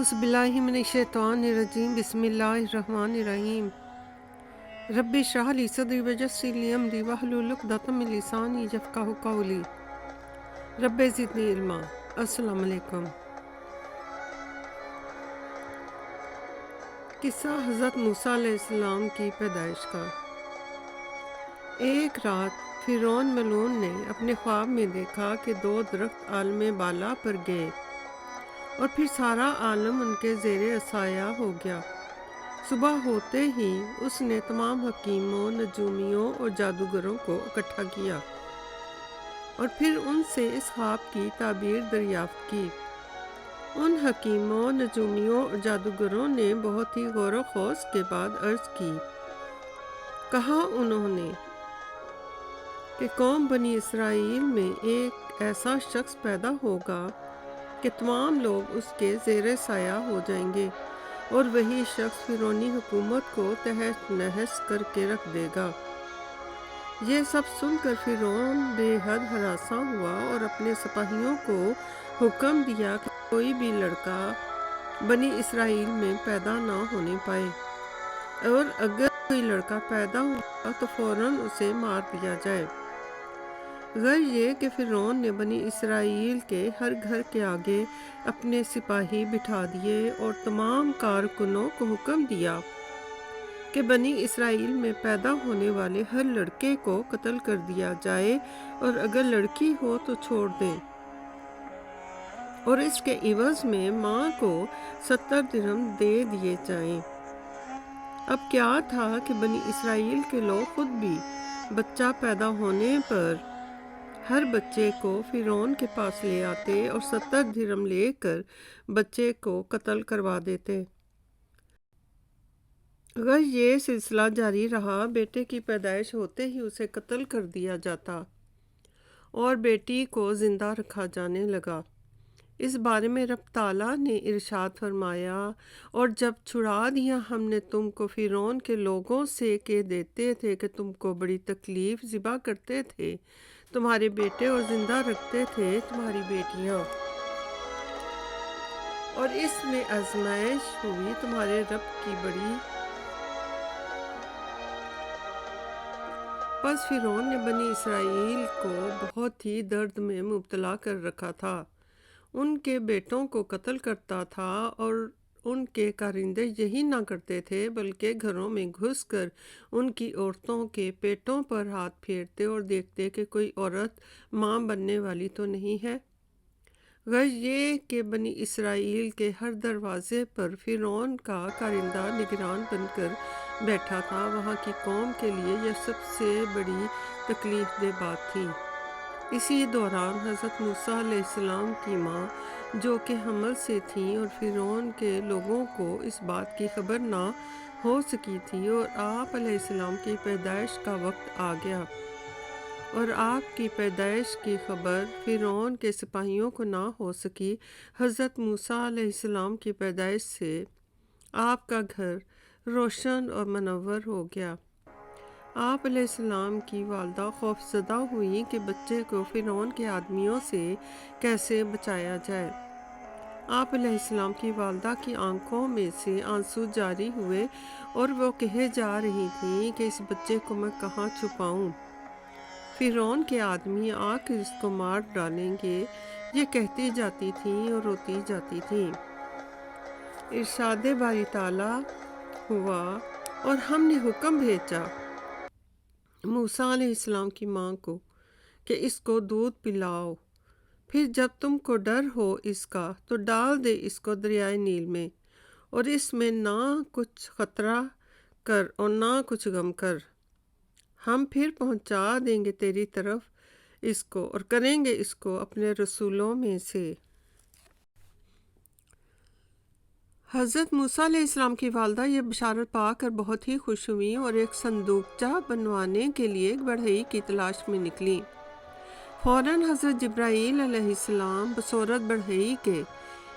औज़ु बिल्लाहि मिनश्शैतानिर्रजीम बिस्मिल्लाहिर्रहमानिर्रहीम रब्बि इश्रह ली सदरी वयस्सिर ली अमरी वहलुल उक़दतम मिन लिसानी यफ़क़हू क़ौली रब्बि ज़िदनी इल्मा। अस्सलामु अलैकुम। किस्सा हज़रत मूसा अलैहिस्सलाम की पैदाइश का। एक रात फ़िरौन मलून ने अपने ख्वाब में देखा कि दो दरख्त आलम बाला पर गए और फिर सारा आलम उनके ज़ेरे साया हो गया। सुबह होते ही उसने तमाम हकीमों, नजूमियों और जादूगरों को इकट्ठा किया और फिर उनसे इस ख्वाब की ताबीर दरियाफ्त की। उन हकीमों, नजूमियों और जादूगरों ने बहुत ही गौर व खौस के बाद अर्ज़ की। कहा उन्होंने कि कौम बनी इसराइल में एक ऐसा शख्स पैदा होगा कि तमाम लोग उसके ज़ेरे साया हो जाएंगे और वही शख्स फ़िरौनी हुकूमत को तहस नहस करके रख देगा। ये सब सुनकर फ़िरौन बेहद हरासा हुआ और अपने सिपाहियों को हुक्म दिया कि कोई भी लड़का बनी इसराइल में पैदा ना होने पाए और अगर कोई लड़का पैदा हुआ तो फ़ौरन उसे मार दिया जाए। गर ये कि फ़िरौन ने बनी इसराइल के हर घर के आगे अपने सिपाही बिठा दिए और तमाम कारकुनों को हुक्म दिया कि बनी इसराइल में पैदा होने वाले हर लड़के को कत्ल कर दिया जाए और अगर लड़की हो तो छोड़ दें और इसके इवज़ में माँ को 70 दिरहम दे दिए जाएं। अब क्या था कि बनी इसराइल के लोग खुद भी बच्चा पैदा होने पर हर बच्चे को फ़िरौन के पास ले आते और 70 दिरहम लेकर बच्चे को कत्ल करवा देते। अगर ये सिलसिला जारी रहा, बेटे की पैदाइश होते ही उसे कत्ल कर दिया जाता और बेटी को ज़िंदा रखा जाने लगा। इस बारे में रब ताला ने इरशाद फरमाया, और जब छुड़ा दिया हमने तुमको फ़िरौन के लोगों से के देते थे कि तुमको बड़ी तकलीफ़ ज़िबा करते थे तुम्हारे बेटे और ज़िंदा रखते थे तुम्हारी बेटियां, और इसमें आजमाइश हुई तुम्हारे रब की बड़ी। बस फ़िरौन ने बनी इसराइल को बहुत ही दर्द में मुब्तला कर रखा था। उनके बेटों को कत्ल करता था और उनके कारिंदे यही ना करते थे बल्कि घरों में घुसकर उनकी औरतों के पेटों पर हाथ फेरते और देखते कि कोई औरत माँ बनने वाली तो नहीं है। गर ये कि बनी इसराइल के हर दरवाज़े पर फ़िरौन का कारिंदा निगरान बनकर बैठा था, वहाँ की कौम के लिए यह सबसे बड़ी तकलीफ़ दे बात थी। इसी दौरान हज़रत मूसा अलैहिस्सलाम की माँ जो कि हमल से थीं और फ़िरौन के लोगों को इस बात की खबर ना हो सकी थी और आप अलैहिस्सलाम की पैदाइश का वक्त आ गया और आपकी पैदाइश की खबर फ़िरौन के सिपाहियों को ना हो सकी। हज़रत मूसा अलैहिस्सलाम की पैदाइश से आपका घर रोशन और मनव्वर हो गया। आप अलैहिस्सलाम की वालदा खौफज़दा हुई कि बच्चे को फ़िरौन के आदमियों से कैसे बचाया जाए। आप अलैहिस्सलाम की वालदा की आंखों में से आंसू जारी हुए और वो कहे जा रही थी कि इस बच्चे को मैं कहाँ छुपाऊं, फ़िरौन के आदमी आकर इसको मार डालेंगे, ये कहती जाती थी और रोती जाती थी। इरशादे बारी ताला हुआ और हमने हुक्म भेजा मूसा अलैहिस्सलाम की माँ को कि इसको दूध पिलाओ, फिर जब तुमको डर हो इसका तो डाल दे इसको दरियाए नील में और इसमें ना कुछ ख़तरा कर और ना कुछ गम कर। हम फिर पहुँचा देंगे तेरी तरफ इसको और करेंगे इसको अपने रसूलों में से। हज़रत मूसा अलैहिस्सलाम की वालदा ये बशारत पाकर बहुत ही खुश हुई और एक संदूकचा बनवाने के लिए एक बढ़ई की तलाश में निकली। फ़ौरन हज़रत जिब्राईल अलैहिस्सलाम बसौरत बढ़ई के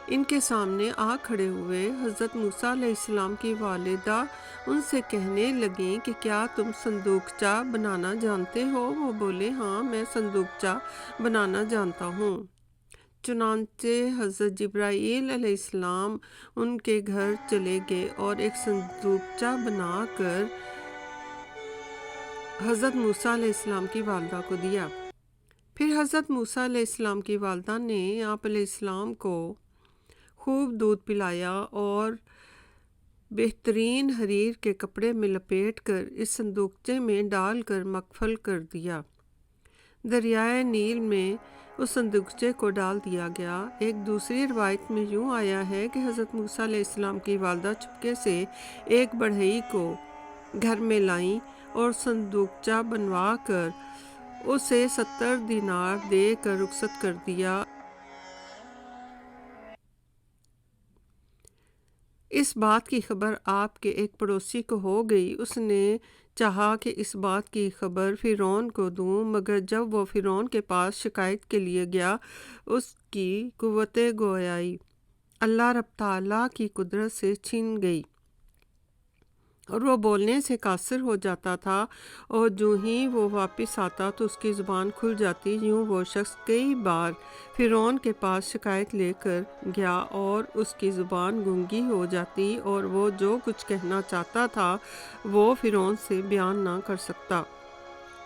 इनके सामने आ खड़े हुए। हज़रत मूसा अलैहिस्सलाम की वालिदा उनसे कहने लगीं कि क्या तुम संदूकचा बनाना जानते हो? वो बोले, हाँ मैं संदूकचा बनाना जानता हूँ। چنانچہ حضرت جبرائیل علیہ السلام ان کے گھر چلے گئے اور ایک صندوقچہ بنا کر حضرت موسیٰ علیہ السلام کی والدہ کو دیا۔ پھر حضرت موسیٰ علیہ السلام کی والدہ نے آپ علیہ السلام کو خوب دودھ پلایا اور بہترین حریر کے کپڑے میں لپیٹ کر اس صندوقچے میں ڈال کر مقفل کر دیا۔ دریائے نیل میں اس صندوقچے کو ڈال دیا گیا۔ ایک دوسری روایت میں یوں آیا ہے کہ حضرت موسیٰ علیہ السلام کی والدہ چپکے سے ایک بڑھئی کو گھر میں لائیں اور صندوقچہ بنوا کر اسے 70 دینار دے کر رخصت کر دیا۔ اس بات کی خبر آپ کے ایک پڑوسی کو ہو گئی۔ اس نے چاہا کہ اس بات کی خبر فرعون کو دوں، مگر جب وہ فرعون کے پاس شکایت کے لیے گیا، اس کی قوت گویائی اللہ رب تعالیٰ کی قدرت سے چھن گئی اور وہ بولنے سے قاصر ہو جاتا تھا، اور جو ہی وہ واپس آتا تو اس کی زبان کھل جاتی۔ یوں وہ شخص کئی بار فرعون کے پاس شکایت لے کر گیا اور اس کی زبان گونگی ہو جاتی اور وہ جو کچھ کہنا چاہتا تھا وہ فرعون سے بیان نہ کر سکتا،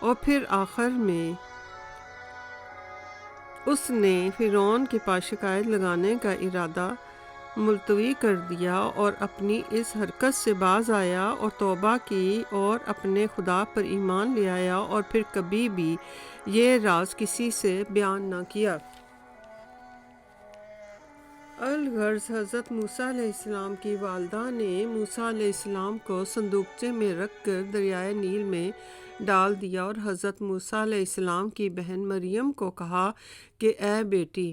اور پھر آخر میں اس نے فرعون کے پاس شکایت لگانے کا ارادہ ملتوی کر دیا اور اپنی اس حرکت سے باز آیا اور توبہ کی اور اپنے خدا پر ایمان لے آیا، اور پھر کبھی بھی یہ راز کسی سے بیان نہ کیا۔ الغرض حضرت موسیٰ علیہ السلام کی والدہ نے موسیٰ علیہ السلام کو صندوقچے میں رکھ کر دریائے نیل میں ڈال دیا اور حضرت موسیٰ علیہ السلام کی بہن مریم کو کہا کہ اے بیٹی،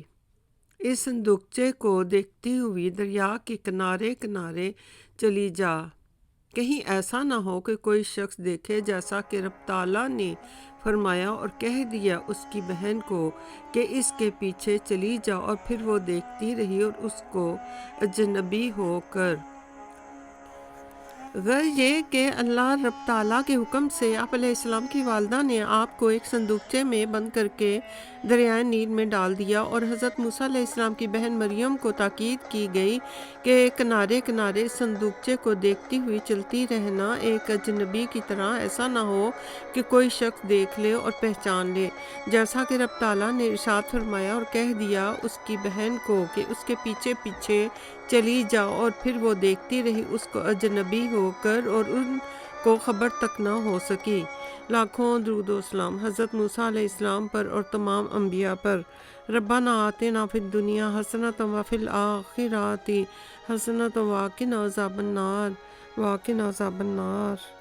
اس صندوقچے کو دیکھتی ہوئی دریا کے کنارے کنارے چلی جا، کہیں ایسا نہ ہو کہ کوئی شخص دیکھے، جیسا کہ رب تعالیٰ نے فرمایا، اور کہہ دیا اس کی بہن کو کہ اس کے پیچھے چلی جا، اور پھر وہ دیکھتی رہی اور اس کو اجنبی ہو کر غرض یہ کہ اللہ رب تعالیٰ کے حکم سے آپ علیہ السلام کی والدہ نے آپ کو ایک صندوقچے میں بند کر کے دریائے نیل میں ڈال دیا، اور حضرت موسیٰ علیہ السلام کی بہن مریم کو تاکید کی گئی کہ کنارے کنارے اس صندوقچے کو دیکھتی ہوئی چلتی رہنا، ایک اجنبی کی طرح، ایسا نہ ہو کہ کوئی شخص دیکھ لے اور پہچان لے، جیسا کہ رب تعالیٰ نے ارشاد فرمایا، اور کہہ دیا اس کی بہن کو کہ اس کے پیچھے پیچھے چلی جاؤ، اور پھر وہ دیکھتی رہی اس کو اجنبی ہو کر، اور ان کو خبر تک نہ ہو سکی۔ لاکھوں درود و سلام حضرت موسیٰ علیہ السلام پر اور تمام انبیاء پر۔ ربنا آتنا فی الدنیا حسنۃ وفی الآخرۃ حسنۃ وقنا عذاب النار